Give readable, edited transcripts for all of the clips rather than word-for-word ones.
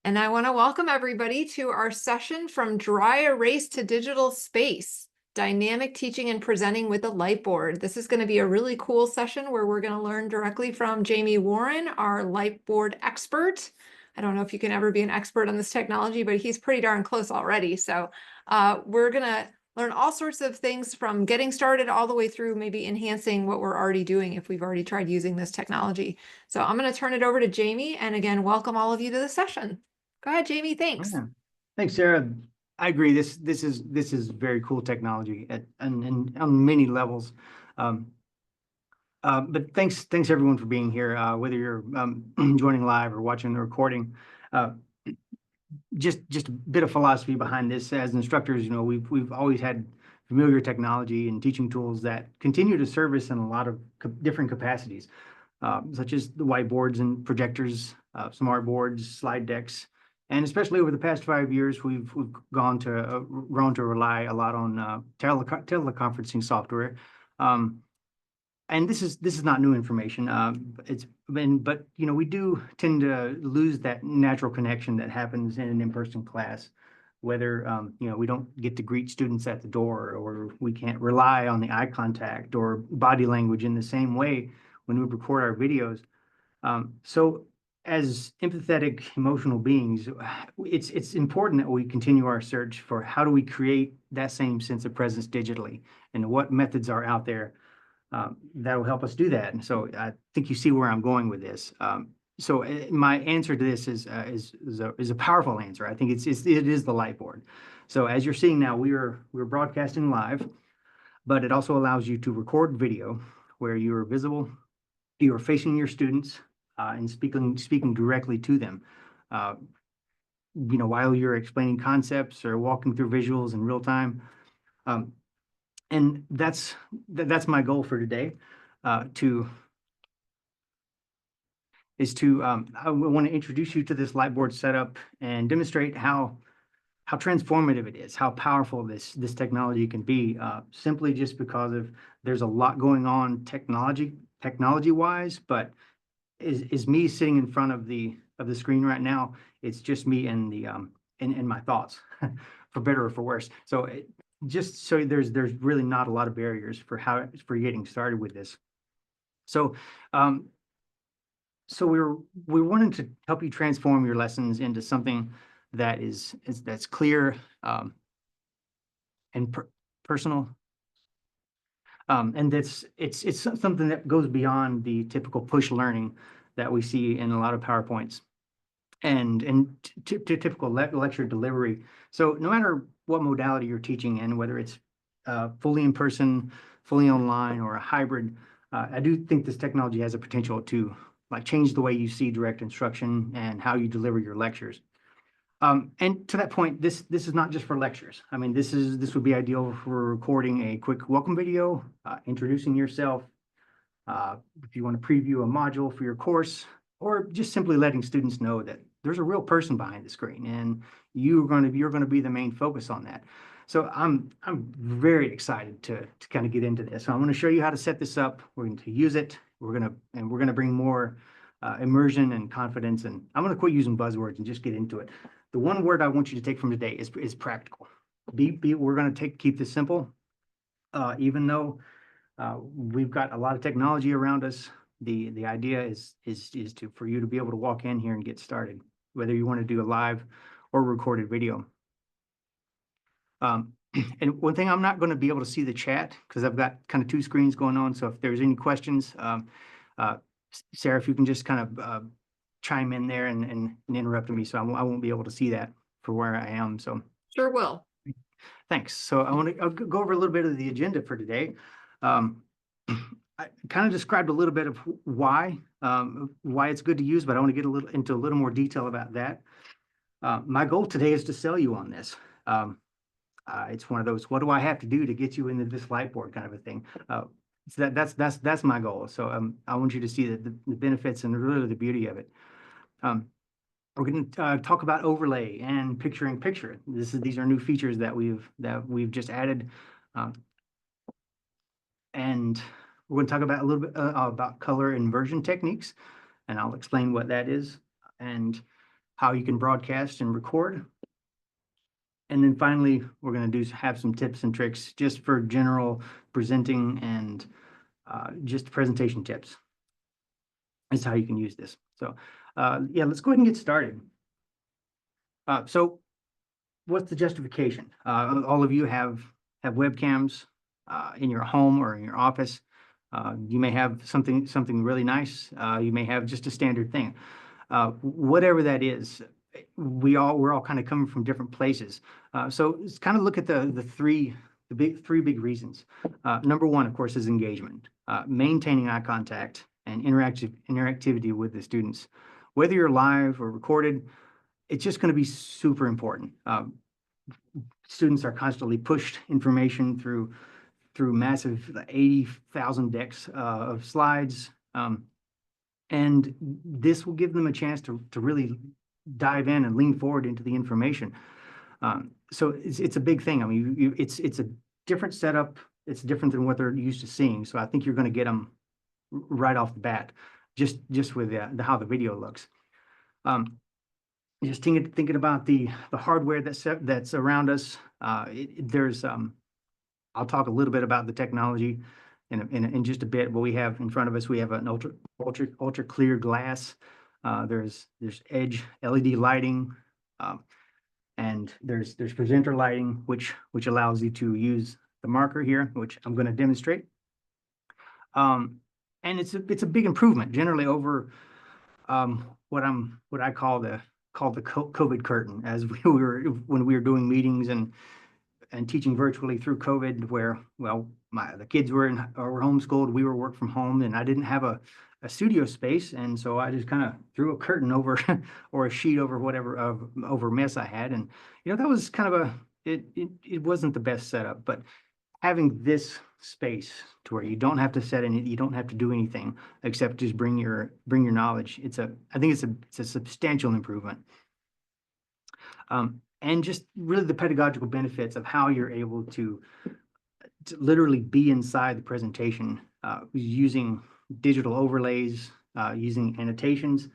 And I want to welcome everybody to our session from Dry Erase to Digital Space, Dynamic Teaching and Presenting with the Lightboard. This is going to be a really cool session where we're going to learn directly from Jamie Warren, our Lightboard expert. I don't know if you can ever be an expert on this technology, but he's pretty darn close already. So we're going to learn all sorts of things from getting started all the way through maybe enhancing what we're already doing if we've already tried using this technology. So I'm going to turn it over to Jamie, and again, welcome all of you to the session. Go ahead, Jamie. Thanks. Yeah. Thanks, Sarah. I agree. This is very cool technology and on many levels. But thanks everyone for being here. Whether you're joining live or watching the recording. Just a bit of philosophy behind this. As instructors, we've always had familiar technology and teaching tools that continue to serve us in a lot of different capacities, such as the whiteboards and projectors, smart boards, slide decks. And especially over the past 5 years, we've grown to rely a lot on teleconferencing software. And this is not new information. But we do tend to lose that natural connection that happens in an in-person class, whether we don't get to greet students at the door, or we can't rely on the eye contact or body language in the same way when we record our videos. So as empathetic, emotional beings, it's important that we continue our search for how do we create that same sense of presence digitally, and what methods are out there that will help us do that. And so I think you see where I'm going with this. So my answer to this is a powerful answer. I think it is the Lightboard. So as you're seeing now, we're broadcasting live, but it also allows you to record video where you are visible, you are facing your students, and speaking directly to them, while you're explaining concepts or walking through visuals in real time. And that's my goal for today. I want to introduce you to this Lightboard setup and demonstrate how transformative it is, how powerful this technology can be, simply just because there's a lot going on technology wise, but is me sitting in front of the screen right now. It's just me and in my thoughts, for better or for worse. So just so there's really not a lot of barriers for getting started with this. So we're wanting to help you transform your lessons into something that's clear and personal. And it's something that goes beyond the typical push learning that we see in a lot of PowerPoints and typical lecture delivery. So no matter what modality you're teaching in, whether it's fully in person, fully online, or a hybrid, I do think this technology has a potential to change the way you see direct instruction and how you deliver your lectures. And to that point, this is not just for lectures. I mean, this would be ideal for recording a quick welcome video, introducing yourself, if you want to preview a module for your course, or just simply letting students know that there's a real person behind the screen, and you're going to be the main focus on that. So I'm very excited to kind of get into this. So I'm going to show you how to set this up. We're going to use it. We're going to bring more immersion and confidence. And I'm going to quit using buzzwords and just get into it. The one word I want you to take from today is practical. We're going to keep this simple, even though we've got a lot of technology around us. The idea is for you to be able to walk in here and get started, whether you want to do a live or recorded video. And one thing, I'm not going to be able to see the chat because I've got kind of two screens going on. So if there's any questions, Sarah, if you can just kind of chime in there and interrupt me, so I won't be able to see that for where I am. So Sure will. Thanks. So I'll go over a little bit of the agenda for today. I kind of described a little bit of why it's good to use, but I want to get into a little more detail about that. My goal today is to sell you on this. It's one of those, what do I have to do to get you into this Lightboard kind of a thing. So that's my goal. So I want you to see the benefits and really the beauty of it. We're going to talk about overlay and picture-in-picture. These are new features that we've just added, and we're going to talk about a little bit about color inversion techniques, and I'll explain what that is. And how you can broadcast and record. And then finally, we're going to have some tips and tricks just for general presenting and just presentation tips. Is how you can use this. So yeah, let's go ahead and get started. So what's the justification? All of you have webcams in your home or in your office. You may have something really nice. You may have just a standard thing. Whatever that is, we're all kind of coming from different places. So let's kind of look at the three big reasons. Number one, of course, is engagement, maintaining eye contact and interactivity with the students. Whether you're live or recorded, it's just going to be super important. Students are constantly pushed information through massive 80,000 decks of slides. And this will give them a chance to really dive in and lean forward into the information. So it's a big thing. I mean, it's a different setup. It's different than what they're used to seeing. So I think you're going to get them right off the bat, just with how the video looks. Just thinking about the hardware that's around us. There's I'll talk a little bit about the technology in just a bit. What we have in front of us, we have an ultra clear glass. There's edge LED lighting, and there's presenter lighting, which allows you to use the marker here, which I'm going to demonstrate. And it's a big improvement generally over what I call the COVID curtain, as when we were doing meetings and teaching virtually through COVID, where the kids were homeschooled, we were work from home, and I didn't have a studio space, and so I just kind of threw a curtain over or a sheet over whatever over mess I had, and that was kind of it wasn't the best setup, but having this space to where you don't have to set in it, you don't have to do anything except just bring your knowledge. I think it's a substantial improvement. And just really the pedagogical benefits of how you're able to literally be inside the presentation, using digital overlays, using annotations,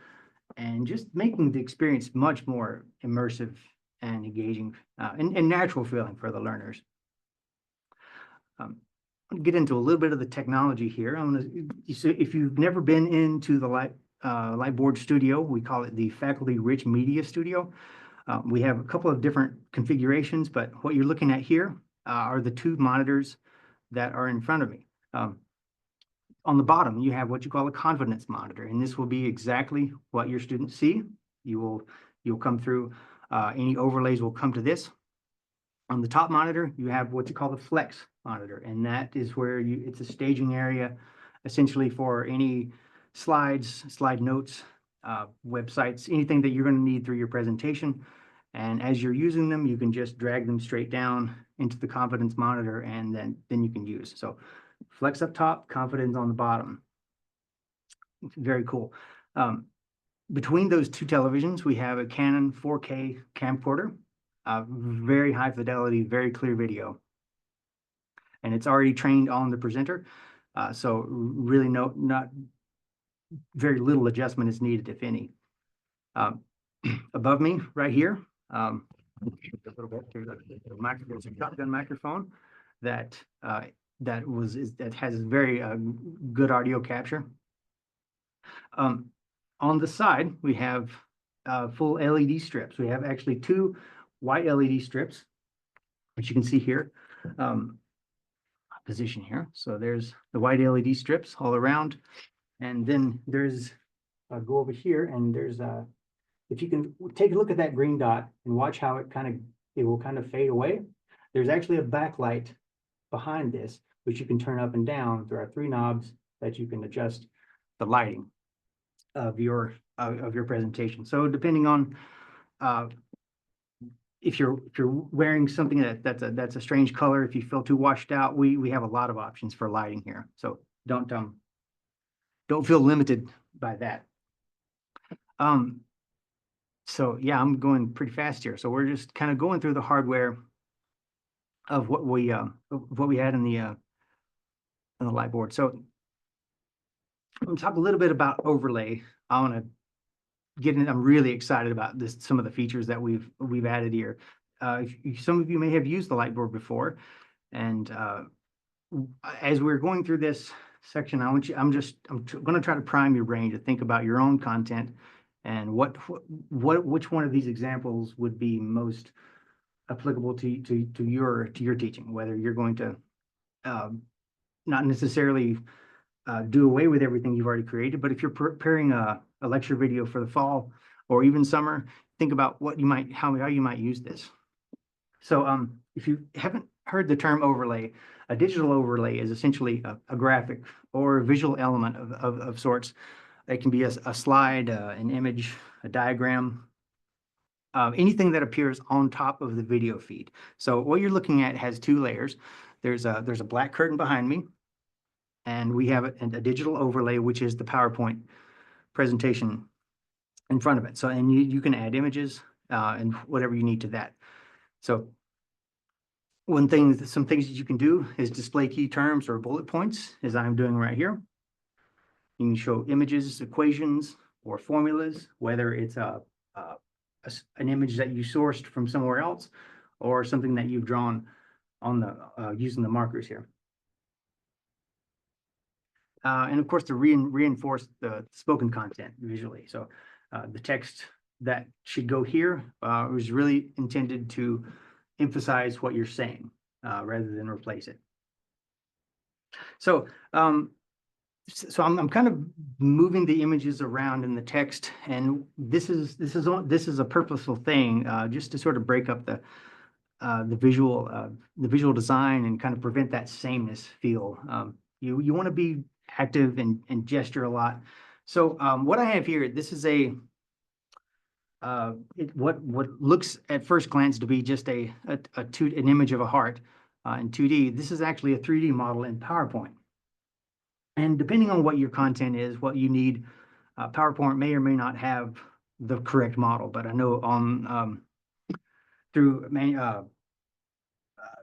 and just making the experience much more immersive and engaging, and natural feeling for the learners. I'll get into a little bit of the technology here. So if you've never been into the Lightboard studio, we call it the Faculty Rich Media Studio. We have a couple of different configurations, but what you're looking at here are the two monitors that are in front of me. On the bottom, you have what you call a confidence monitor, and this will be exactly what your students see. You'll come through, any overlays will come to this. On the top monitor, you have what you call the flex monitor, and that is where it's a staging area, essentially for any slides, slide notes, websites, anything that you're going to need through your presentation. And as you're using them, you can just drag them straight down into the confidence monitor, and then you can use. So flex up top, confidence on the bottom. Very cool. Between those two televisions, we have a Canon 4K camcorder, very high fidelity, very clear video. And it's already trained on the presenter. So really not very little adjustment is needed, if any. Above me, right here, a little bit, there's a shotgun microphone that has very good audio capture. On the side, we have full LED strips. We have actually two white LED strips, which you can see here. Position here. So there's the white LED strips all around. And then there's, I'll go over here, and there's if you can take a look at that green dot and watch how it will kind of fade away. There's actually a backlight behind this, which you can turn up and down. There are three knobs that you can adjust the lighting of your presentation. So depending on if you're wearing something that's a strange color, if you feel too washed out, we have a lot of options for lighting here. So don't feel limited by that. So yeah, I'm going pretty fast here. So we're just kind of going through the hardware of what we had in the Lightboard. So I'm going to talk a little bit about overlay. I want to I'm really excited about this, some of the features that we've added here. Some of you may have used the Lightboard before, and as we're going through this section, I'm going to try to prime your brain to think about your own content and which one of these examples would be most applicable to your teaching, whether you're going to not necessarily do away with everything you've already created, but if you're preparing a lecture video for the fall or even summer, think about how you might use this. So if you haven't heard the term overlay, a digital overlay is essentially a graphic or a visual element of sorts. It can be a slide, an image, a diagram, anything that appears on top of the video feed. So what you're looking at has two layers. There's a black curtain behind me, and we have a digital overlay, which is the PowerPoint presentation in front of it. So, and you can add images and whatever you need to that. So some things that you can do is display key terms or bullet points, as I'm doing right here. You can show images, equations, or formulas, whether it's an image that you sourced from somewhere else or something that you've drawn on the using the markers here. And of course, to reinforce the spoken content visually. So the text that should go here was really intended to emphasize what you're saying rather than replace it. So I'm kind of moving the images around in the text, and this is a purposeful thing, just to sort of break up the visual design and kind of prevent that sameness feel. You want to be active and gesture a lot. So what I have here, this is what looks at first glance to be just an image of a heart in 2D. This is actually a 3D model in PowerPoint. And depending on what your content is, what you need, PowerPoint may or may not have the correct model. But I know on through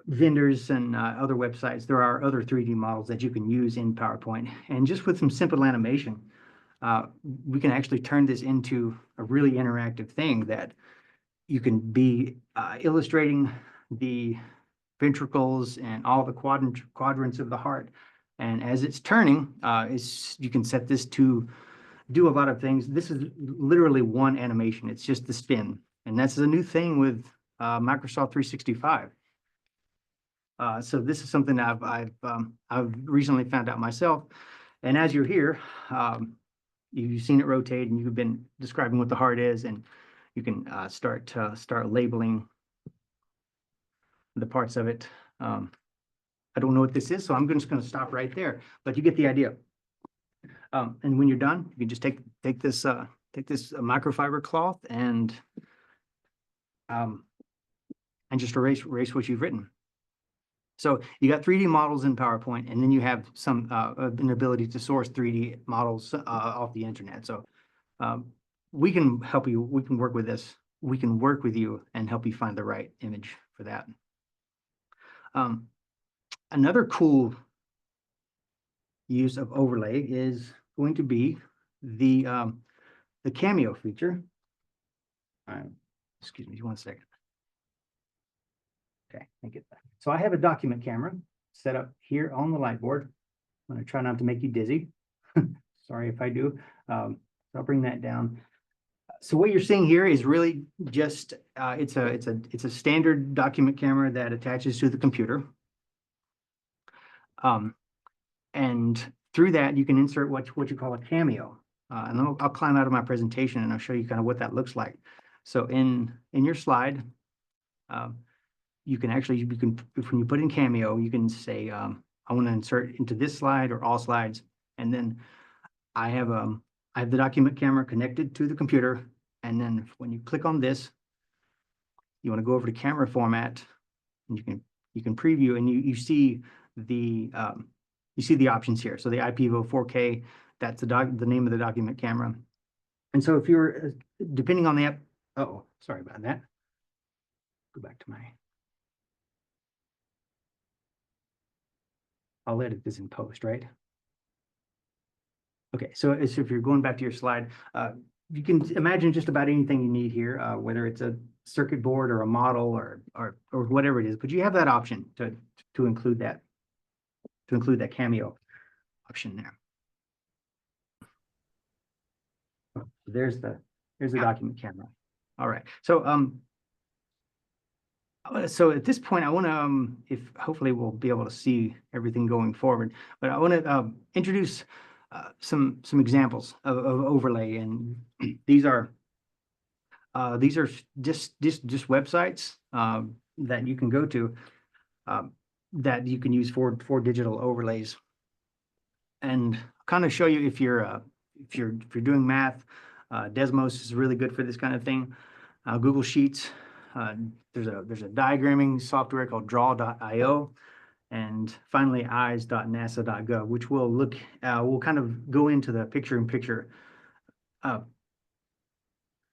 vendors and other websites, there are other 3D models that you can use in PowerPoint. And just with some simple animation, we can actually turn this into a really interactive thing that you can be illustrating the ventricles and all the quadrants of the heart. And as it's turning, you can set this to do a lot of things. This is literally one animation. It's just the spin. And that's a new thing with Microsoft 365. So this is something I've recently found out myself. And as you're here, you've seen it rotate, and you've been describing what the heart is, and you can start labeling the parts of it. I don't know what this is, so I'm just going to stop right there. But you get the idea. And when you're done, you can just take this microfiber cloth and just erase what you've written. So you got 3D models in PowerPoint, and then you have an ability to source 3D models off the internet. So we can help you. We can work with this. We can work with you and help you find the right image for that. Another cool use of overlay is going to be the cameo feature. Excuse me 1 second. Okay, I get that. So I have a document camera set up here on the Lightboard. I'm going to try not to make you dizzy. Sorry if I do. I'll bring that down. So what you're seeing here is really just it's a standard document camera that attaches to the computer. And through that, you can insert what you call a cameo. And I'll climb out of my presentation and I'll show you kind of what that looks like. So in your slide, you can when you put in cameo, you can say, I want to insert into this slide or all slides. And then I have the document camera connected to the computer. And then when you click on this, you want to go over to camera format, and you can preview, and you see the options here. So the IPEVO 4K, that's the name of the document camera. And so if you're depending on the app, sorry about that. Go back to I'll edit this in post, right? Okay, so if you're going back to your slide, you can imagine just about anything you need here, whether it's a circuit board or a model or whatever it is, but you have that option to include that Cameo option there. There's the document camera. All right. So at this point, I want to, if hopefully we'll be able to see everything going forward, but I want to introduce some examples of overlay, and these are just websites that you can go to that you can use for digital overlays, and kind of show you if you're doing math. Desmos is really good for this kind of thing. Google Sheets. There's a diagramming software called draw.io, and finally eyes.nasa.gov, which we'll kind of go into the picture-in-picture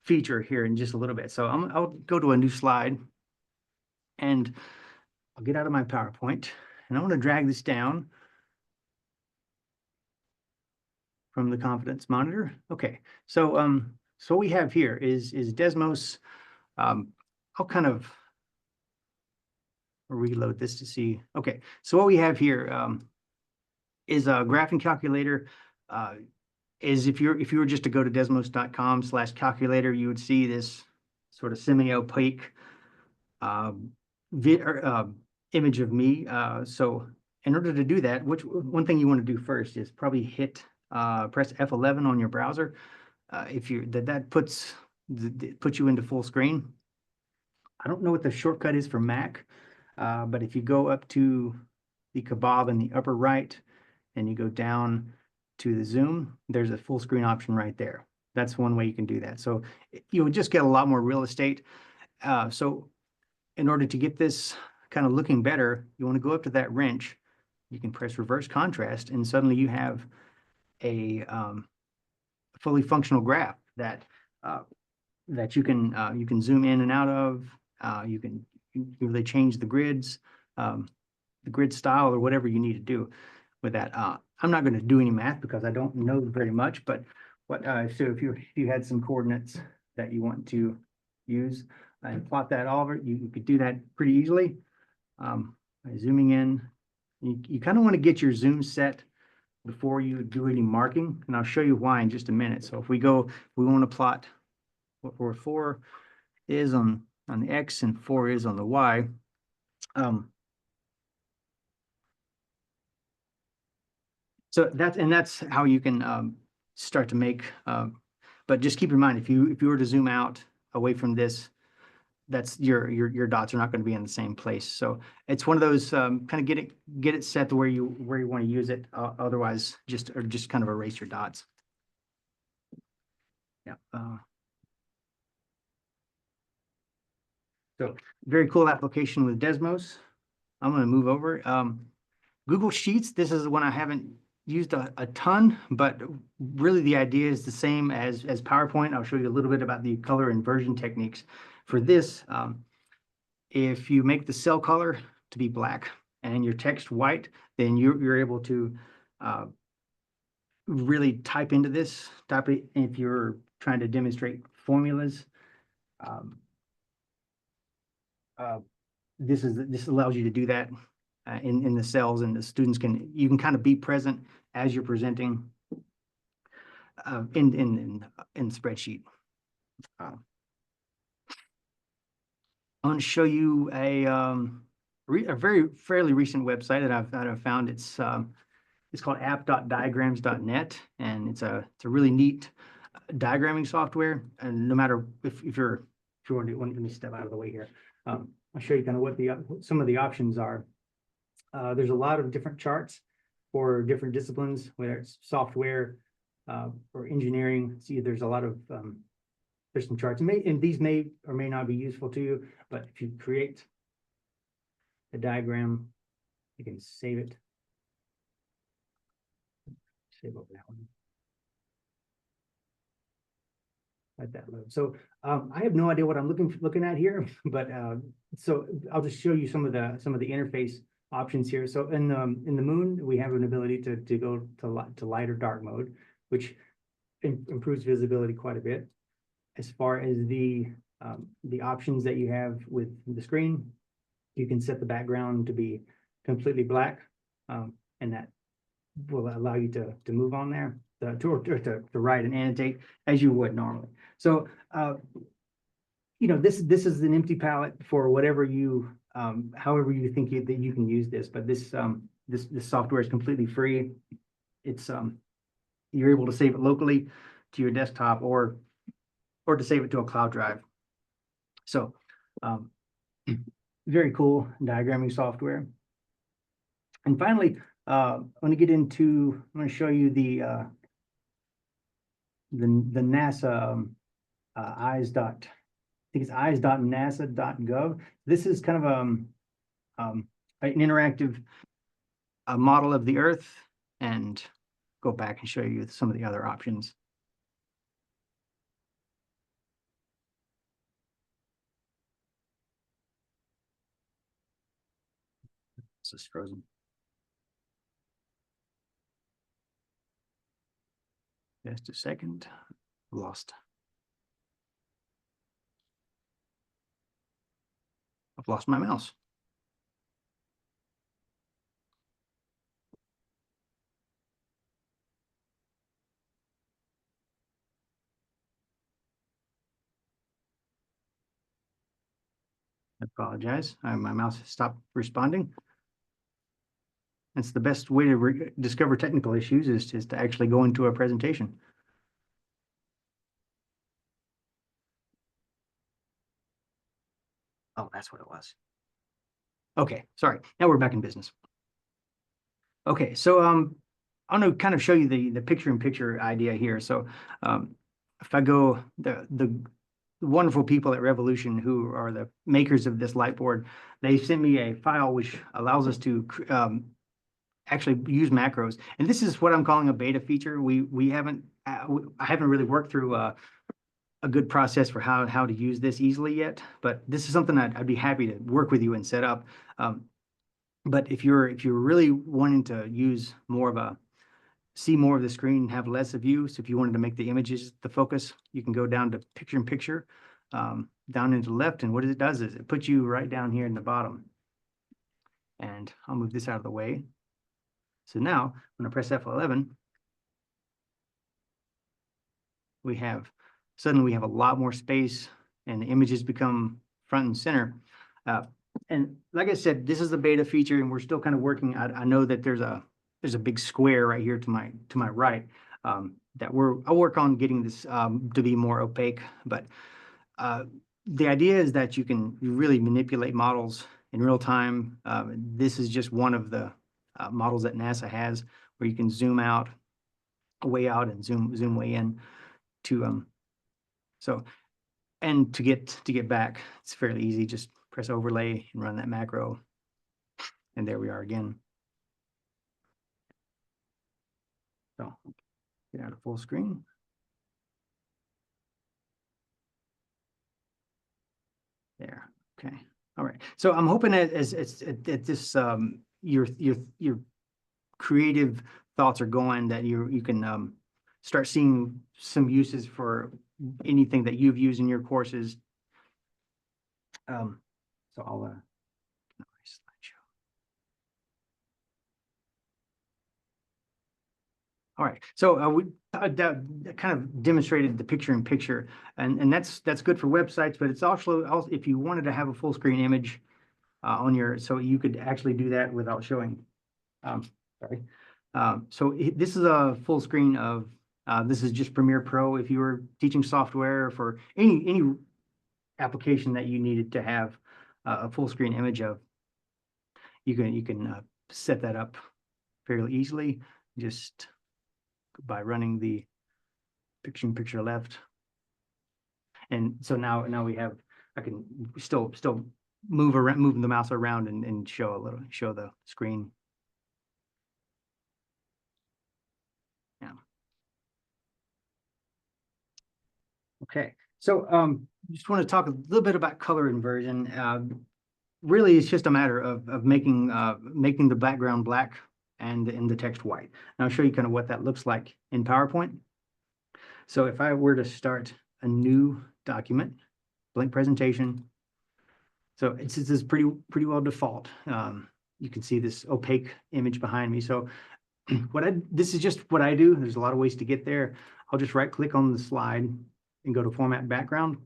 feature here in just a little bit. So I'll go to a new slide, and I'll get out of my PowerPoint, and I want to drag this down from the confidence monitor. Okay, so what we have here is Desmos. I'll kind of reload this to see. Okay, so what we have here is a graphing calculator. Is if you were just to go to desmos.com/calculator, you would see this sort of semi-opaque image of me. So in order to do that, one thing you want to do first is probably press F11 on your browser. That puts you into full screen. I don't know what the shortcut is for Mac, but if you go up to the kebab in the upper right and you go down to the zoom, there's a full screen option right there. That's one way you can do that. So you would just get a lot more real estate. So in order to get this kind of looking better, you want to go up to that wrench. You can press reverse contrast, and suddenly you have a fully functional graph that you can zoom in and out of. You can really change the grids, the grid style, or whatever you need to do with that. I'm not going to do any math because I don't know very much, but so if you had some coordinates that you want to use and plot that all over, you could do that pretty easily. By zooming in, you kind of want to get your zoom set before you do any marking, and I'll show you why in just a minute. So if we want to plot where 4 is on the X and 4 is on the Y. So that's how you can start to make, but just keep in mind, if you were to zoom out away from this, that's your dots are not going to be in the same place. So it's one of those kind of get it set to where you want to use it. Otherwise, just kind of erase your dots. Yeah. So very cool application with Desmos. I'm going to move over. Google Sheets. This is one I haven't used a ton, but really the idea is the same as PowerPoint. I'll show you a little bit about the color inversion techniques. For this, if you make the cell color to be black and your text white, then you're able to really type into this. If you're trying to demonstrate formulas. This allows you to do that in the cells, and the students you can kind of be present as you're presenting in the spreadsheet. I want to show you a fairly recent website that I've found. It's called app.diagrams.net, and it's a really neat diagramming software. And no matter if you want to, let me step out of the way here. I'll show you kind of what some of the options are. There's a lot of different charts for different disciplines, whether it's software or engineering. See, there's a lot of there's some charts, and these may or may not be useful to you, but if you create a diagram, you can save it. Save over that one. Let that load. So I have no idea what I'm looking at here, but so I'll just show you some of the interface options here. So in the Moon, we have an ability to go to light or dark mode, which improves visibility quite a bit. As far as the options that you have with the screen, you can set the background to be completely black, and that will allow you to move on there, to write and annotate as you would normally. So, this is an empty palette for whatever you, however you think that you can use this. But this software is completely free. It's you're able to save it locally to your desktop or to save it to a cloud drive. So, very cool diagramming software. And finally, I'm going to show you the NASA eyes.nasa.gov. This is kind of an interactive model of the Earth, and go back and show you some of the other options. This is frozen. Just a second. Lost. I've lost my mouse. I apologize. My mouse has stopped responding. That's the best way to discover technical issues is to actually go into a presentation. Oh, that's what it was. Okay, sorry. Now we're back in business. Okay, so I'm going to kind of show you the picture-in-picture idea here. So if I go, the wonderful people at Revolution, who are the makers of this Lightboard, they sent me a file which allows us to actually use macros. And this is what I'm calling a beta feature. I haven't really worked through a good process for how to use this easily yet, but this is something I'd be happy to work with you and set up. But if you're really wanting to use see more of the screen, have less of you, so if you wanted to make the images the focus, you can go down to picture-in-picture, down into the left, and what it does is it puts you right down here in the bottom. And I'll move this out of the way. So now, when I press F11, suddenly we have a lot more space, and the images become front and center. And like I said, this is the beta feature, and we're still kind of working. I know that there's a big square right here to my right, that I'll work on getting this to be more opaque. But the idea is that you can really manipulate models in real time. This is just one of the models that NASA has, where you can zoom out, way out, and zoom way in to and to get back, it's fairly easy. Just press overlay and run that macro, and there we are again. So get out of full screen. There. Okay. All right. So I'm hoping that at this your creative thoughts are going, that you can start seeing some uses for anything that you've used in your courses. So I'll slideshow. All right, so we kind of demonstrated the picture-in-picture, and that's good for websites, but it's also if you wanted to have a full screen image on so you could actually do that without showing. Sorry. So this is a full screen of this is just Premiere Pro. If you were teaching software for any application that you needed to have a full screen image of, you can set that up fairly easily just by running the picture-in-picture left. And so now I can still move the mouse around and show the screen. Yeah. Okay. So just want to talk a little bit about color inversion. Really, it's just a matter of making the background black and the text white. And I'll show you kind of what that looks like in PowerPoint. So if I were to start a new document, blank presentation, so this is pretty well default. You can see this opaque image behind me. So this is just what I do. There's a lot of ways to get there. I'll just right click on the slide and go to format background.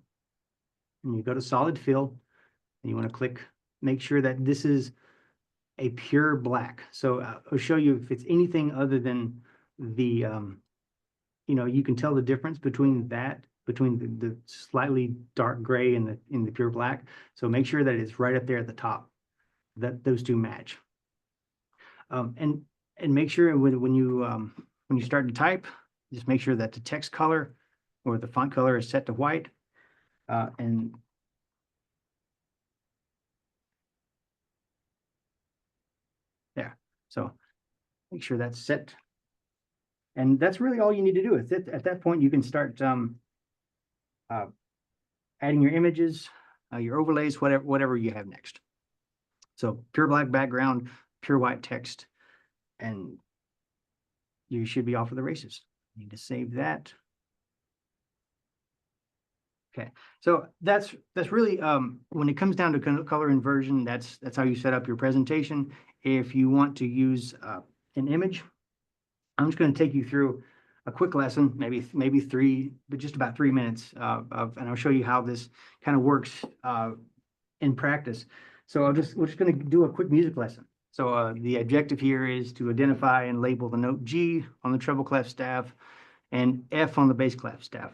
And you go to solid fill and you want to click, make sure that this is a pure black. So I'll show you if it's anything other than the, you can tell the difference between the slightly dark gray and the pure black. So make sure that it's right up there at the top, that those two match. And make sure when you start to type, just make sure that the text color or the font color is set to white. And there, so make sure that's set. And that's really all you need to do. At that point, you can start adding your images, your overlays, whatever you have next. So pure black background, pure white text, and you should be off of the races. Need to save that. Okay, so that's really when it comes down to color inversion, that's how you set up your presentation. If you want to use an image, I'm just going to take you through a quick lesson, maybe three, but just about 3 minutes and I'll show you how this kind of works in practice. So we're just going to do a quick music lesson. So the objective here is to identify and label the note G on the treble clef staff and F on the bass clef staff.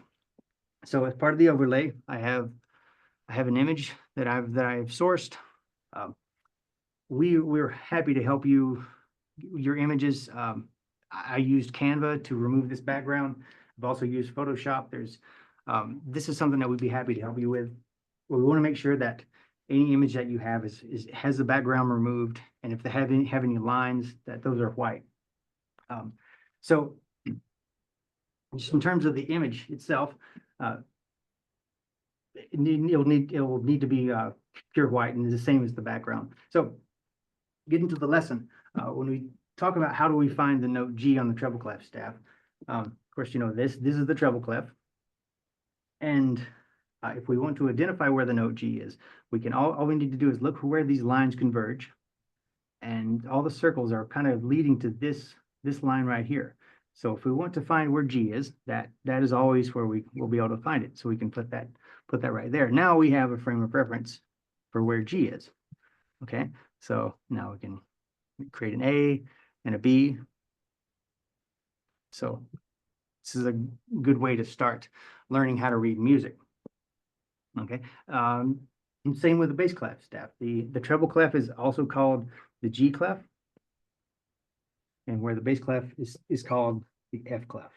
So as part of the overlay, I have an image that I've sourced. We're happy to help you your images. I used Canva to remove this background. I've also used Photoshop. This is something that we'd be happy to help you with. Well, we want to make sure that any image that you have has the background removed, and if they have any lines, that those are white. So just in terms of the image itself, it will need to be pure white and the same as the background. So getting to the lesson, when we talk about how do we find the note G on the treble clef staff, of course, this is the treble clef, and if we want to identify where the note G is, we can all we need to do is look for where these lines converge, and all the circles are kind of leading to this line right here. So if we want to find where G is, that is always where we will be able to find it. So we can put that right there. Now we have a frame of reference for where G is. Okay, so now we can create an A and a B. So this is a good way to start learning how to read music. Okay, and same with the bass clef staff. The treble clef is also called the G clef, and where the bass clef is called the F clef.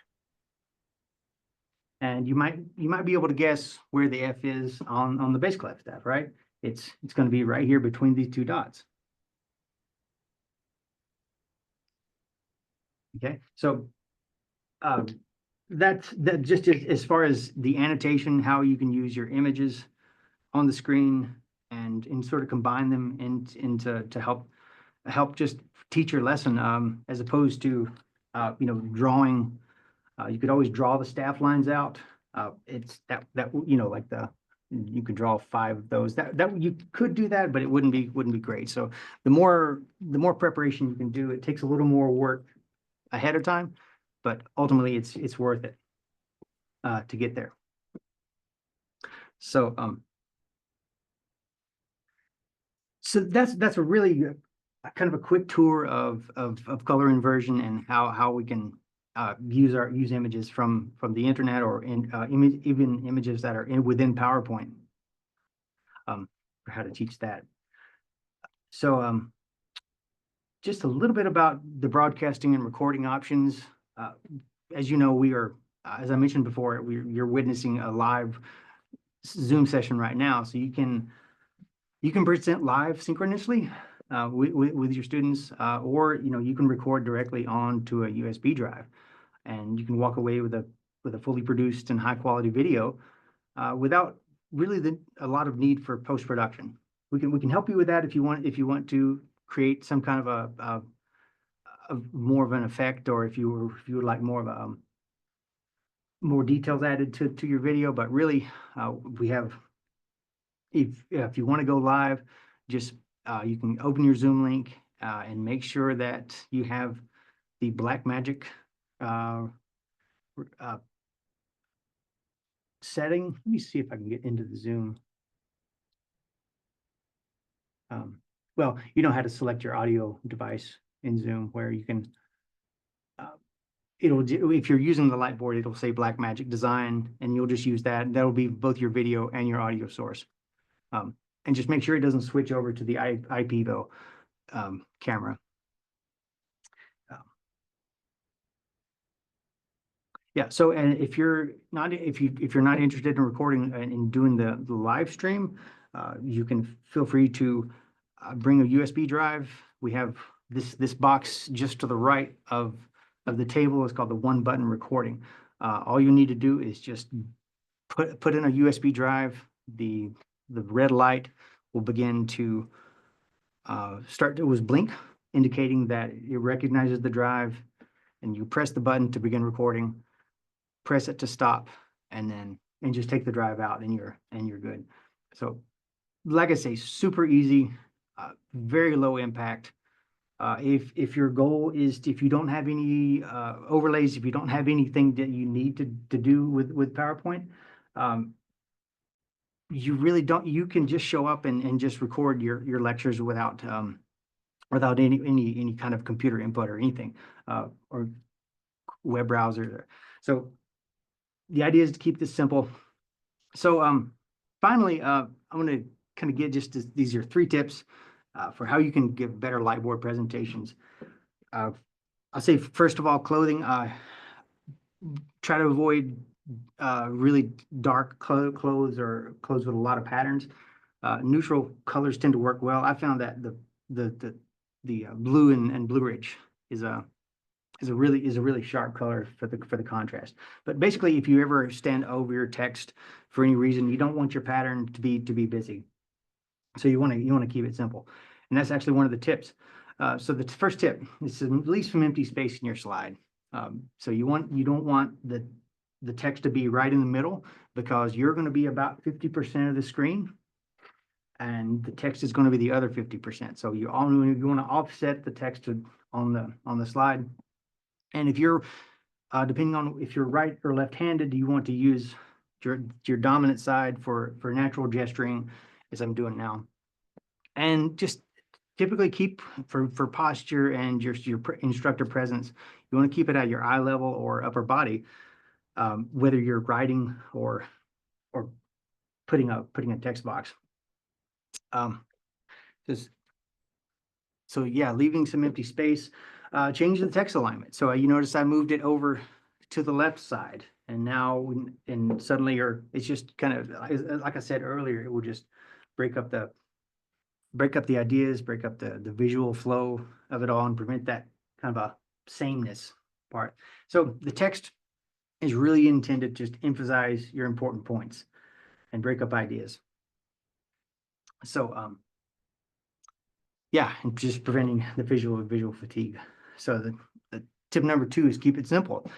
And you might be able to guess where the F is on the bass clef staff, right? It's going to be right here between these two dots. Okay, so that just as far as the annotation, how you can use your images on the screen and sort of combine them into to help just teach your lesson, as opposed to drawing. You could always draw the staff lines out. It's that like you could draw 5 of those. That you could do that, but it wouldn't be great. So the more preparation you can do, it takes a little more work ahead of time, but ultimately it's worth it to get there. So so that's a really kind of a quick tour of color inversion and how we can use images from the internet or even images that are within PowerPoint, for how to teach that. So just a little bit about the broadcasting and recording options. As you know, we are, as I mentioned before, you're witnessing a live Zoom session right now, so you can present live synchronously with your students, or you can record directly onto a USB drive, and you can walk away with a fully produced and high quality video without really a lot of need for post production. We can help you with that if you want to create some kind of a more of an effect, or if you would like more of more details added to your video, but really, we have, if you want to go live, just you can open your Zoom link and make sure that you have the Blackmagic setting. Let me see if I can get into the Zoom. Well, you know how to select your audio device in Zoom, where you can, if you're using the Lightboard, it'll say Blackmagic Design, and you'll just use that. That'll be both your video and your audio source. And just make sure it doesn't switch over to the IPVO camera. Yeah, so and if you're not interested in recording and in doing the live stream, you can feel free to bring a USB drive. We have this box just to the right of the table. It's called the one button recording. All you need to do is just put in a USB drive. The red light will begin to start to blink, indicating that it recognizes the drive, and you press the button to begin recording. Press it to stop, and just take the drive out, and you're good. So, like I say, super easy, very low impact. If your goal is if you don't have any overlays, if you don't have anything that you need to do with PowerPoint, you really don't. You can just show up and just record your lectures without any kind of computer input or anything, or web browser. So the idea is to keep this simple. So finally, I'm going to kind of get these are 3 tips for how you can give better Lightboard presentations. I'll say, first of all, clothing. Try to avoid really dark clothes or clothes with a lot of patterns. Neutral colors tend to work well. I found that the blue and Blue Ridge is a really sharp color for the contrast. But basically, if you ever stand over your text for any reason, you don't want your pattern to be busy. So you want to keep it simple, and that's actually one of the tips. So the first tip is to leave some empty space in your slide. So you don't want the text to be right in the middle, because you're going to be about 50% of the screen, and the text is going to be the other 50%. So you want to offset the text on the slide. And if you're, depending on if you're right or left-handed, you want to use your dominant side for natural gesturing, as I'm doing now. And just typically keep, for posture and your instructor presence, you want to keep it at your eye level or upper body, whether you're writing or putting a text box. So yeah, leaving some empty space. Change the text alignment. So you notice I moved it over to the left side, and now suddenly it's just kind of, like I said earlier, it will just break up the ideas, break up the visual flow of it all, and prevent that kind of a sameness part. So the text is really intended to just emphasize your important points and break up ideas. So yeah, and just preventing the visual fatigue. So the tip number 2 is keep it simple.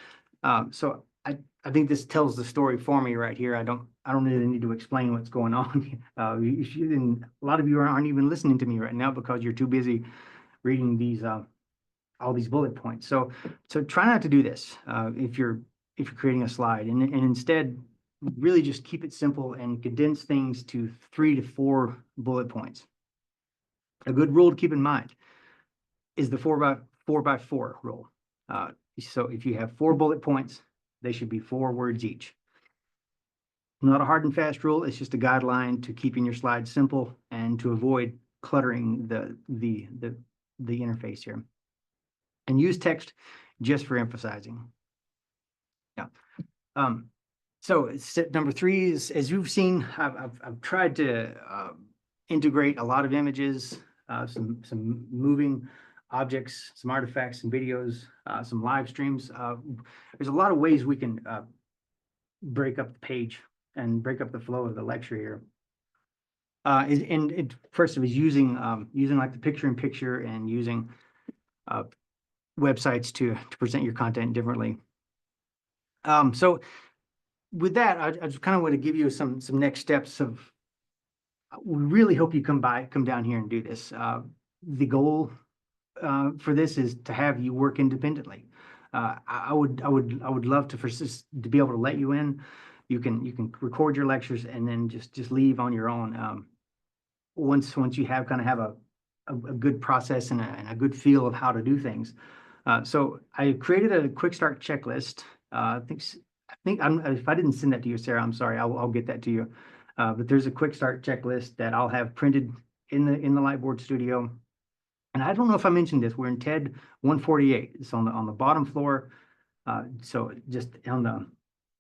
So I think this tells the story for me right here. I don't really need to explain what's going on. And a lot of you aren't even listening to me right now because you're too busy reading these all these bullet points. So try not to do this if you're creating a slide, and instead really just keep it simple and condense things to 3 to 4 bullet points. A good rule to keep in mind is the 4x4 rule. So if you have 4 bullet points, they should be 4 words each. Not a hard and fast rule. It's just a guideline to keeping your slides simple and to avoid cluttering the interface here. And use text just for emphasizing. Yeah. So step number 3 is, as you've seen, I've tried to integrate a lot of images, some moving objects, some artifacts, some videos, some live streams. There's a lot of ways we can break up the page and break up the flow of the lecture here. First of all, using like the picture-in-picture and using websites to present your content differently. So with that, I just kind of want to give you some next steps of, we really hope you come down here and do this. The goal for this is to have you work independently. I would love to persist to be able to let you in. You can record your lectures and then just leave on your own. Once you kind of have a good process and a good feel of how to do things. So I created a quick start checklist. If I didn't send that to you, Sarah, I'm sorry. I'll get that to you. But there's a quick start checklist that I'll have printed in the Lightboard studio. And I don't know if I mentioned this. We're in TED 148. It's on the bottom floor. So just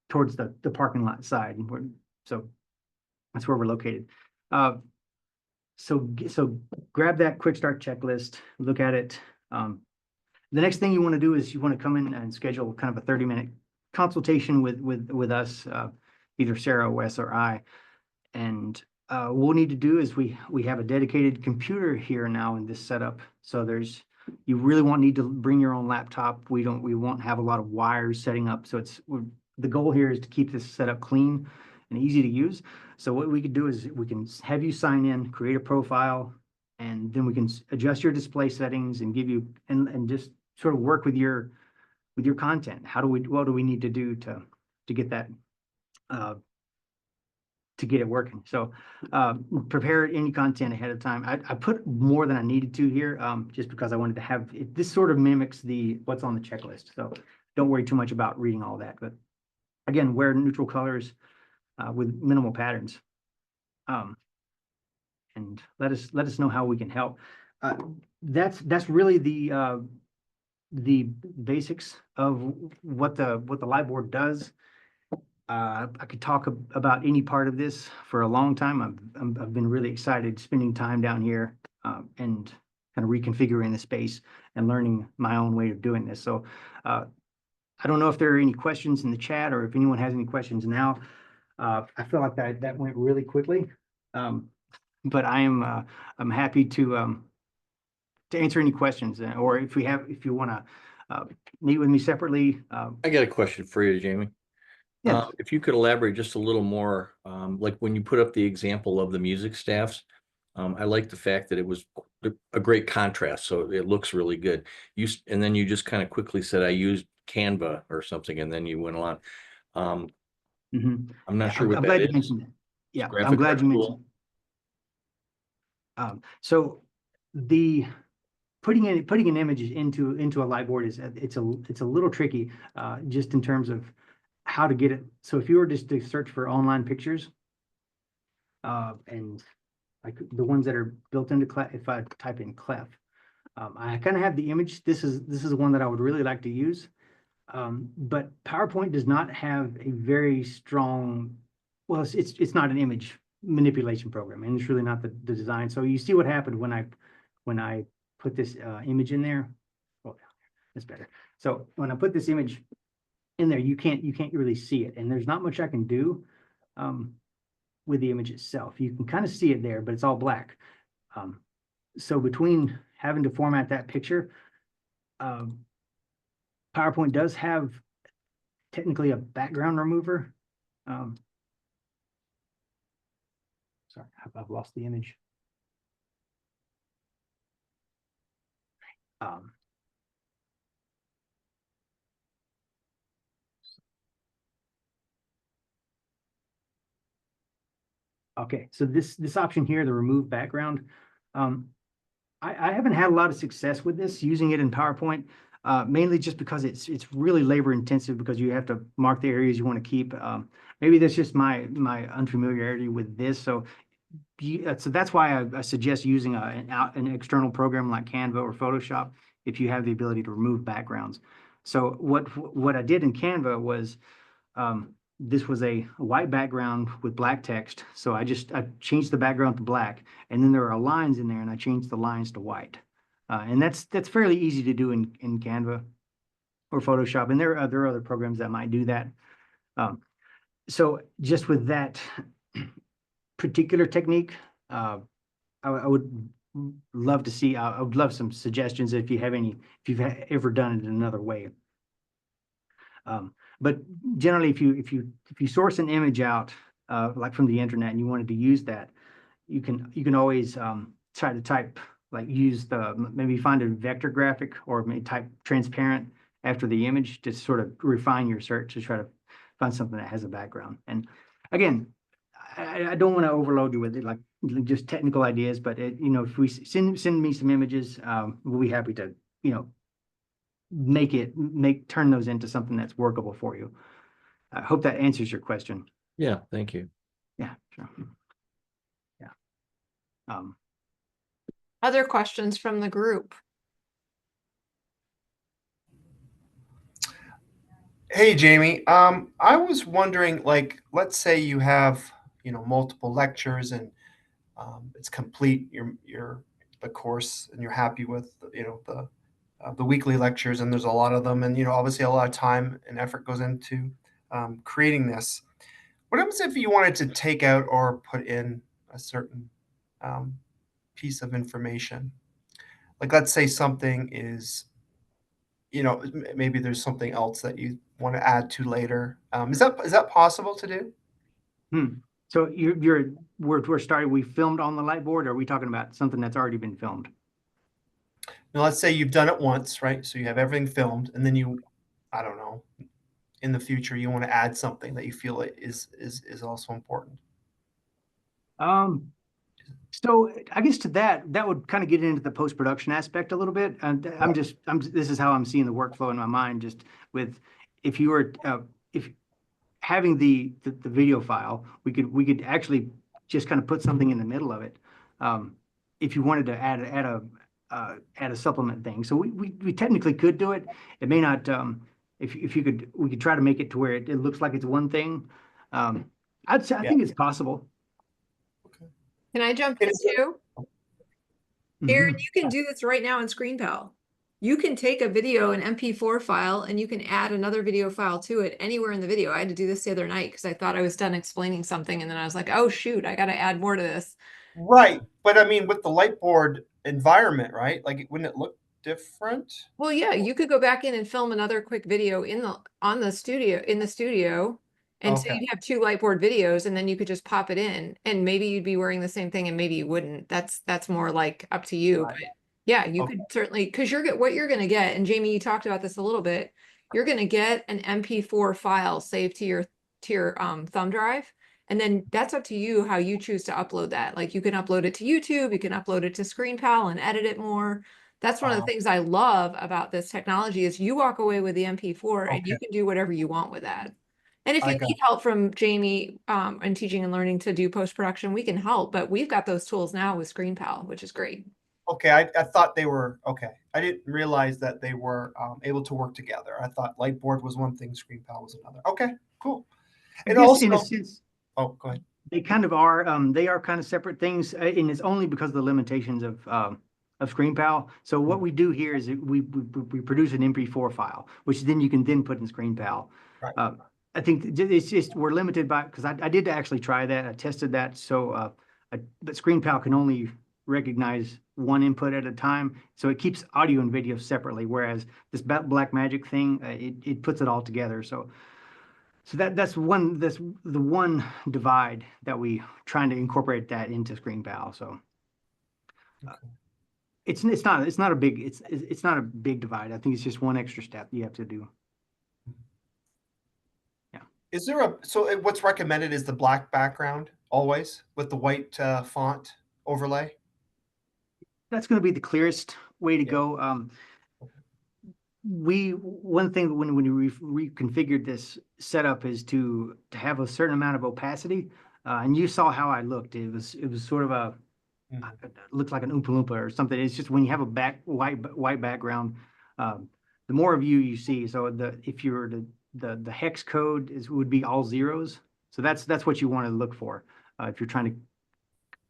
towards the parking lot side. So that's where we're located. So grab that quick start checklist, look at it. The next thing you want to do is you want to come in and schedule kind of a 30-minute consultation with us, either Sarah, Wes, or I. And what we'll need to do is we have a dedicated computer here now in this setup. So you really won't need to bring your own laptop. We won't have a lot of wires setting up. So the goal here is to keep this setup clean and easy to use. So what we could do is we can have you sign in, create a profile, and then we can adjust your display settings and give you and just sort of work with your content. What do we need to do to get that to get it working? So prepare any content ahead of time. I put more than I needed to here, just because I wanted to have it. This sort of mimics what's on the checklist. So don't worry too much about reading all that. But again, wear neutral colors with minimal patterns. And let us know how we can help. That's really the basics of what the Lightboard does. I could talk about any part of this for a long time. I've been really excited spending time down here and kind of reconfiguring the space and learning my own way of doing this. So I don't know if there are any questions in the chat or if anyone has any questions now. I feel like that went really quickly, but I'm happy to answer any questions, or if you want to meet with me separately. I got a question for you, Jamie. Yeah. If you could elaborate just a little more, like when you put up the example of the music staffs, I like the fact that it was a great contrast, so it looks really good. And then you just kind of quickly said I used Canva or something, and then you went on. I'm not sure what I'm that glad is. you mentioned it. Yeah, I'm Graphic glad you arts mentioned it. So the putting an image into a Lightboard it's a little tricky, just in terms of how to get it. So if you were just to search for online pictures, and like the ones that are built into Clef, if I type in Clef, I kind of have the image. This is one that I would really like to use. But PowerPoint does not have a very strong, well, it's not an image manipulation program, and it's really not the design. So you see what happened when I put this image in there. Well, that's better. So when I put this image in there, you can't really see it, and there's not much I can do with the image itself. You can kind of see it there, but it's all black. So between having to format that picture, PowerPoint does have technically a background remover. Sorry, I've lost the image. Okay, so this option here, the remove background, I haven't had a lot of success with this using it in PowerPoint, mainly just because it's really labor intensive because you have to mark the areas you want to keep. Maybe that's just my unfamiliarity with this. So that's why I suggest using an external program like Canva or Photoshop if you have the ability to remove backgrounds. So what I did in Canva was, this was a white background with black text. So I changed the background to black, and then there are lines in there, and I changed the lines to white. And that's fairly easy to do in Canva or Photoshop. And there are other programs that might do that. So just with that particular technique, I would love to see, I would love some suggestions if you've ever done it another way. But generally, if you source an image out, like from the internet, and you wanted to use that, you can always try to type, like use maybe find a vector graphic, or maybe type transparent after the image to sort of refine your search to try to find something that has a background. And again, I don't want to overload you with it, like just technical ideas, but if we send me some images, we'll be happy to, turn those into something that's workable for you. I hope that answers your question. Yeah, thank you. Yeah, sure. Yeah. Other questions from the group? Hey, Jamie. I was wondering, like, let's say you have, multiple lectures and it's complete the course, and you're happy with, the weekly lectures, and there's a lot of them, and obviously a lot of time and effort goes into creating this. What happens if you wanted to take out or put in a certain piece of information? Like, let's say something is, maybe there's something else that you want to add to later. Is that possible to do? So we're starting. We filmed on the Lightboard, or are we talking about something that's already been filmed? Now, let's say you've done it once, right? So you have everything filmed, and then I don't know, in the future you want to add something that you feel is also important. So I guess to that would kind of get into the post-production aspect a little bit. And this is how I'm seeing the workflow in my mind, just with, if you were, if having the video file, we could actually just kind of put something in the middle of it. If you wanted to add a supplement thing. So we technically could do it. It may not, if you could, we could try to make it to where it looks like it's one thing. I'd say, I think it's possible. Can I jump in too? Aaron, you can do this right now in ScreenPal. You can take a video, an MP4 file, and you can add another video file to it anywhere in the video. I had to do this the other night because I thought I was done explaining something, and then I was like, oh shoot, I got to add more to this. Right. But I mean, with the Lightboard environment, right? Like, wouldn't it look different? Well, yeah, you could go back in and film another quick video in the studio. And so Okay. you'd have two Lightboard videos, and then you could just pop it in, and maybe you'd be wearing the same thing, and maybe you wouldn't. That's more like up to you. Right. But yeah, you Okay. could certainly, because what you're going to get, and Jamie, you talked about this a little bit. You're going to get an MP4 file saved to your thumb drive, and then that's up to you how you choose to upload that. Like, you can upload it to YouTube, you can upload it to ScreenPal and edit it more. That's one of the things I love about this technology is you walk away with the MP4 and you Okay. can do whatever you want with that. And if I you got need help from Jamie in teaching and learning to do post-production, we can help, but we've got those tools now with ScreenPal, which is great. Okay, I thought they were okay. I didn't realize that they were able to work together. I thought Lightboard was one thing, ScreenPal was another. Okay, cool. I And guess also, in a sense, oh, go ahead. they kind of are. They are kind of separate things, and it's only because of the limitations of ScreenPal. So what we do here is we produce an MP4 file, which then you can then put in ScreenPal. Right. I think it's just we're limited by, because I did actually try that. I tested that. So but ScreenPal can only recognize one input at a time, so it keeps audio and video separately. Whereas this Blackmagic thing, it puts it all together. So that's the one divide that we trying to incorporate that into ScreenPal. So it's not a big divide. I think it's just one extra step you have to do. Yeah. Is there so what's recommended is the black background always with the white font overlay? That's going to be the clearest way to Yeah. go. One thing when we reconfigured this setup is to have a certain amount of opacity, and you saw how I looked. It was sort of it looked like an Oompa Loompa or something. It's just when you have a white background, the more of you see. So if you're the hex code would be all zeros. So that's what you want to look for if you're trying to.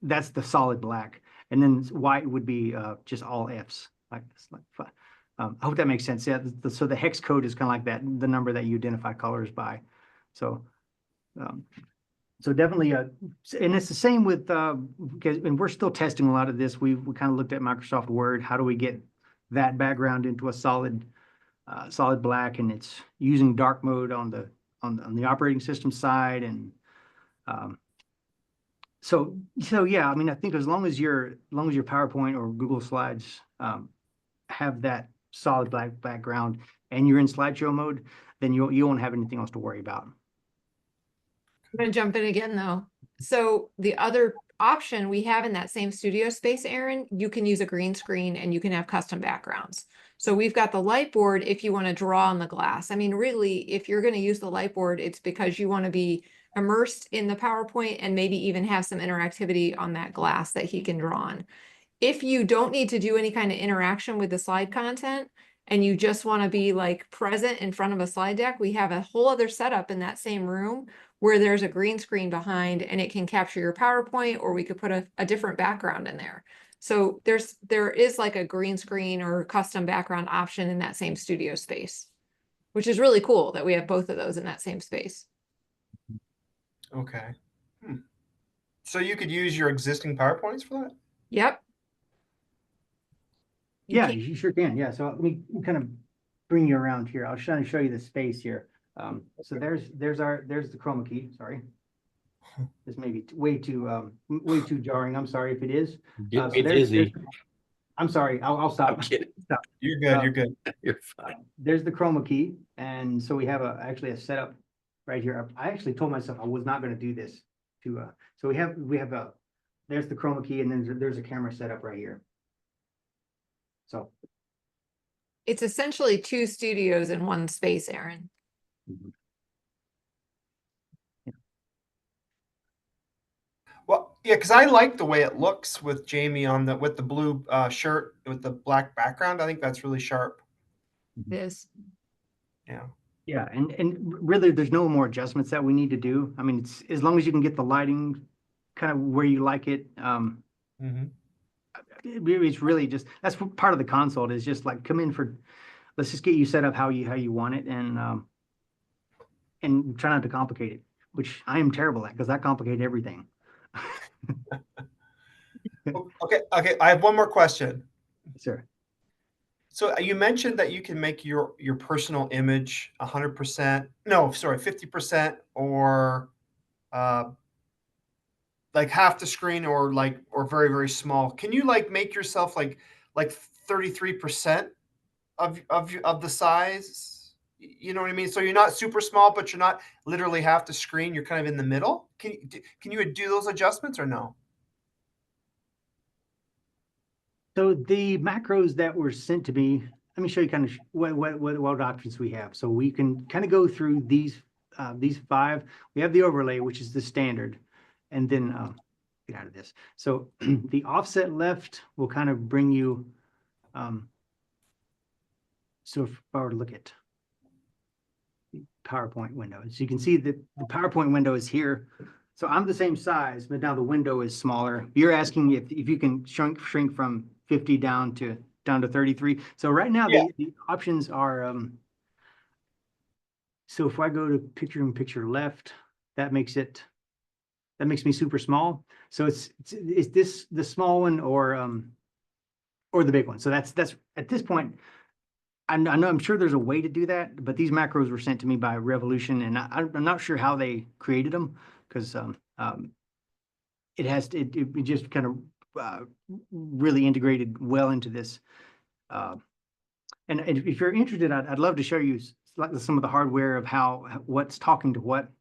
That's the solid black, and then white would be just all Fs like this. I hope that makes sense. Yeah. So the hex code is kind of like that, the number that you identify colors by. So, so definitely, and it's the same with and we're still testing a lot of this. We kind of looked at Microsoft Word. How do we get that background into a solid solid black, and it's using dark mode on the operating system side. And um, so yeah, I mean, I think as long as your PowerPoint or Google Slides have that solid black background and you're in slideshow mode, then you won't have anything else to worry about. I'm gonna jump in again though. So the other option we have in that same studio space, Aaron, you can use a green screen and you can have custom backgrounds. So we've got the Lightboard if you want to draw on the glass. I mean, really, if you're going to use the Lightboard, it's because you want to be immersed in the PowerPoint and maybe even have some interactivity on that glass that he can draw on. If you don't need to do any kind of interaction with the slide content and you just want to be like present in front of a slide deck, we have a whole other setup in that same room where there's a green screen behind and it can capture your PowerPoint, or we could put a different background in there. So there is like a green screen or custom background option in that same studio space, which is really cool that we have both of those in that same space. Okay. So you could use your existing PowerPoints for that? Yep. Yeah, you sure can. Yeah. So let me kind of bring you around here. I'll try to show you the space here. So there's the chroma key. Sorry. This may be way too jarring. I'm sorry if it is. Get me dizzy. I'm sorry. I'll stop. I'm kidding. Stop. You're good. You're good. You're fine. There's the chroma key, and so we have actually a setup right here. I actually told myself I was not going to do this. So we have there's the chroma key, and then there's a camera setup right here. So It's essentially two studios in one space, Aaron. Well, yeah, because I like the way it looks with Jamie with the blue shirt with the black background. I think that's really sharp. It is. Yeah. Yeah, and really, there's no more adjustments that we need to do. I mean, it's as long as you can get the lighting kind of where you like it. Mm-hmm. It's really just that's part of the consult is just like come in for, let's just get you set up how you want it, and try not to complicate it, which I am terrible at because I complicate everything. Okay. I have one more question. Sir. So you mentioned that you can make your personal image 100%. No, sorry, 50%, or like half the screen, or very, very small. Can you like make yourself like 33% of the size? You know what I mean? So you're not super small, but you're not literally half the screen. You're kind of in the middle. Can you do those adjustments or no? So the macros that were sent to me, let me show you kind of what options we have. So we can kind of go through these 5. We have the overlay, which is the standard, and then get out of this. So the offset left will kind of bring you. So if I were to look at the PowerPoint window, so you can see that the PowerPoint window is here. So I'm the same size, but now the window is smaller. You're asking if you can shrink from 50 down to 33. So right now the options are so if I go to picture left, that makes me super small. So it's this the small one or the big one. So that's at this point. I know I'm sure there's a way to do that, but these macros were sent to me by Revolution, and I'm not sure how they created them because it just kind of really integrated well into this. And if you're interested, I'd love to show you some of the hardware of what's talking to what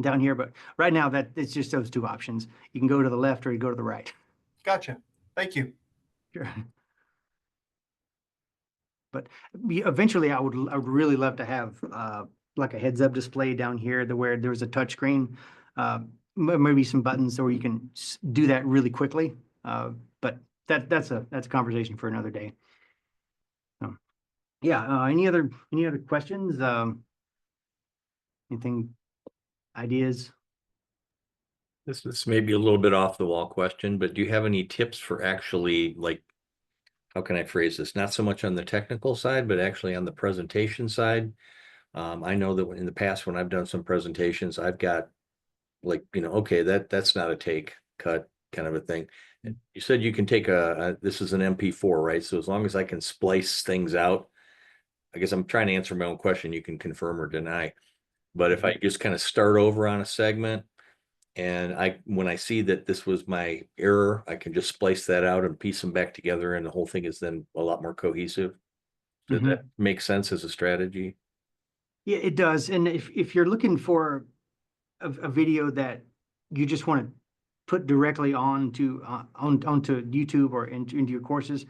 down here. But right now that it's just those two options. You can go to the left or you go to the right. Gotcha. Thank you. Sure. But eventually, I would really love to have like a heads-up display down here, where there's a touch screen, maybe some buttons, so you can do that really quickly. But that's a conversation for another day. Yeah. Any other questions? Anything? Ideas? This may be a little bit off the wall question, but do you have any tips for actually, like, how can I phrase this? Not so much on the technical side, but actually on the presentation side. I know that in the past, when I've done some presentations, I've got like, okay, that's not a take, cut kind of a thing. And you said you can take this is an MP4, right? So as long as I can splice things out, I guess I'm trying to answer my own question. You can confirm or deny. But if I just kind of start over on a segment and when I see that this was my error, I can just splice that out and piece them back together, and the whole thing is then a lot more cohesive. Does Mhm. that make sense as a strategy? Yeah, it does. And if you're looking for a video that you just want to put directly onto YouTube or into your courses,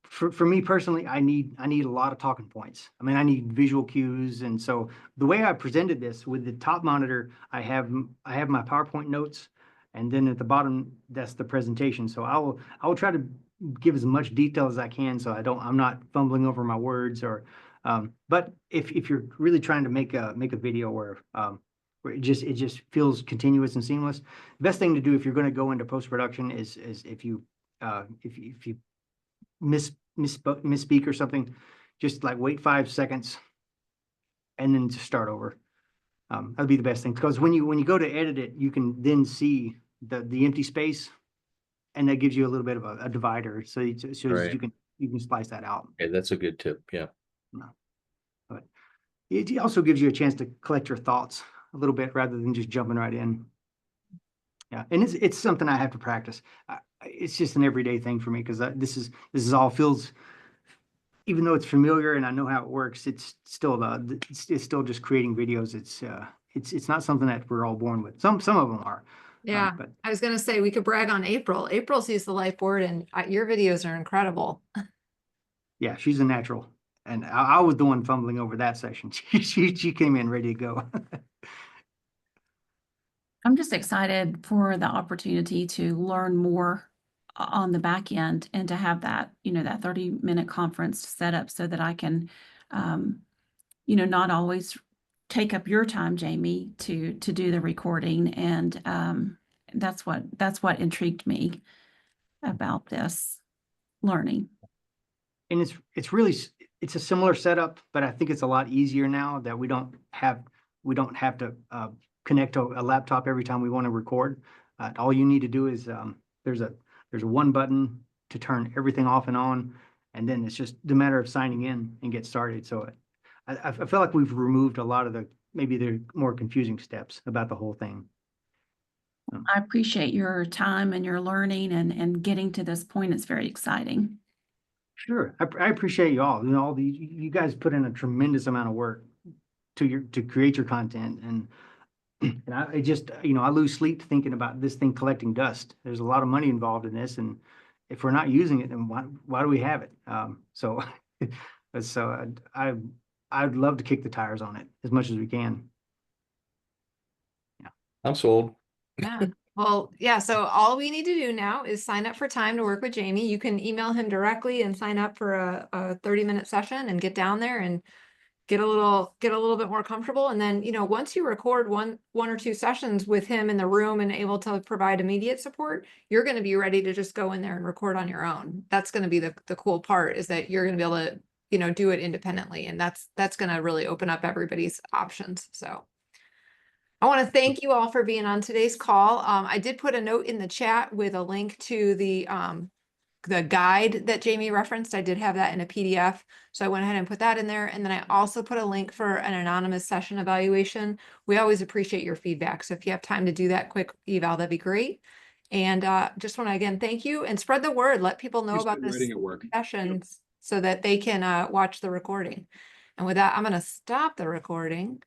for me personally, I need a lot of talking points. I mean, I need visual cues, and so the way I presented this with the top monitor, I have my PowerPoint notes, and then at the bottom that's the presentation. So I will try to give as much detail as I can, so I'm not fumbling over my words or. But if you're really trying to make a video where it just feels continuous and seamless, the best thing to do if you're going to go into post production is if you misspeak or something, just like wait 5 seconds and then just start over. That'd be the best thing, because when you go to edit it, you can then see the empty space, and that gives you a little bit of a divider, so Right. you can splice that out. Okay, that's a good tip. Yeah. But it also gives you a chance to collect your thoughts a little bit rather than just jumping right in. Yeah, and it's something I have to practice. It's just an everyday thing for me, because this is all feels, even though it's familiar and I know how it works, it's still it's still just creating videos. It's not something that we're all born with. Some of them are. Yeah, but I was gonna say we could brag on April. April's used the Lightboard, and your videos are incredible. yeah, she's a natural, and I was the one fumbling over that session. She came in ready to go. I'm just excited for the opportunity to learn more on the back end and to have that, that 30-minute conference set up so that I can, not always take up your time, Jamie, to do the recording. And that's what intrigued me about this learning. And it's a similar setup, but I think it's a lot easier now that we don't have to connect to a laptop every time we want to record. All you need to do is there's a one button to turn everything off and on, and then it's just the matter of signing in and get started. So I feel like we've removed a lot of maybe the more confusing steps about the whole thing. I appreciate your time and your learning and getting to this point. It's very exciting. Sure, I appreciate you all. All you guys put in a tremendous amount of work to create your content, and I just I lose sleep thinking about this thing collecting dust. There's a lot of money involved in this, and if we're not using it, then why do we have it? So I'd love to kick the tires on it as much as we can. Yeah, I'm sold. Yeah. Well, yeah, so all we need to do now is sign up for time to work with Jamie. You can email him directly and sign up for a 30-minute session and get down there and get a little bit more comfortable. And then, once you record one or two sessions with him in the room and able to provide immediate support, you're going to be ready to just go in there and record on your own. That's going to be the cool part, is that you're going to be able to, do it independently. And that's going to really open up everybody's options. So I want to thank you all for being on today's call. I did put a note in the chat with a link to the guide that Jamie referenced. I did have that in a PDF, so I went ahead and put that in there. And then I also put a link for an anonymous session evaluation. We always appreciate your feedback, so if you have time to do that quick eval, that'd be great. And just want to again thank you, and spread the word. Let people know about this session so that they can watch the recording. And with that, I'm going to stop the recording.